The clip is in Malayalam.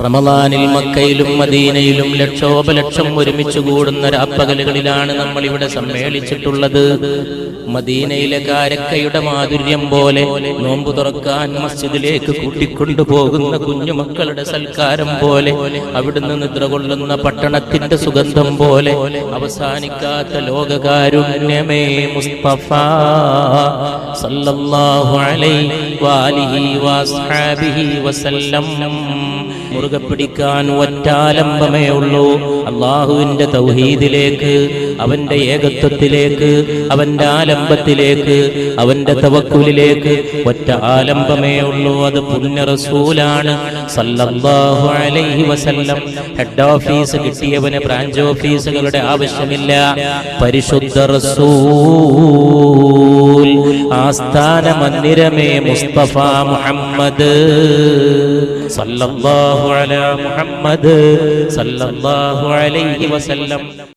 റമളാനിൽ മക്കയിലും മദീനയിലും ലക്ഷോപലക്ഷം ഒരുമിച്ച് കൂടുന്ന രാപ്പകലുകളിലാണ് നമ്മൾ ഇവിടെ സമ്മേളിച്ചിട്ടുള്ളത്. മദീനയിലെ കാരക്കയുടെ മാധുര്യം പോലെ നോമ്പ് തുറക്കാൻ മസ്ജിദിലേക്ക് കൂട്ടിക്കൊണ്ടുപോകുന്ന കുഞ്ഞുമക്കളുടെ സൽക്കാരം പോലെ അവിടുന്ന് നിദ്ര കൊള്ളുന്ന പട്ടണത്തിന്റെ സുഗന്ധം പോലെ അവസാനിക്കാത്ത ലോകകാരുണ്യമേ മുസ്തഫ സല്ലല്ലാഹു അലൈഹി വആലിഹി വഅസ്ഹാബിഹി വസല്ലം. മുറുകെ പിടിക്കാൻ ഒറ്റാലംബമേ ഉള്ളൂ. അള്ളാഹുവിന്റെ തൗഹീദിലേക്ക്, അവന്റെ ഏകത്വത്തിലേക്ക്, അവന്റെ ആലംബത്തിലേക്ക്, അവന്റെ തവക്കുലിലേക്ക് ഒറ്റ ആലംബമേ ഉള്ളൂ. അത് പുണ്യ റസൂലാണ് സല്ലല്ലാഹു അലൈഹി വസല്ലം. ഹെഡ് ഓഫീസ് കിട്ടിയവന് ബ്രാഞ്ച് ഓഫീസുകളുടെ ആവശ്യമില്ല. പരിശുദ്ധ റസൂൽ ആസ്ഥാന മന്ദിരമേ മുസ്തഫ മുഹമ്മദ് സല്ലല്ലാഹു അലാ മുഹമ്മദ് സല്ലല്ലാഹു അലൈഹി വസല്ലം.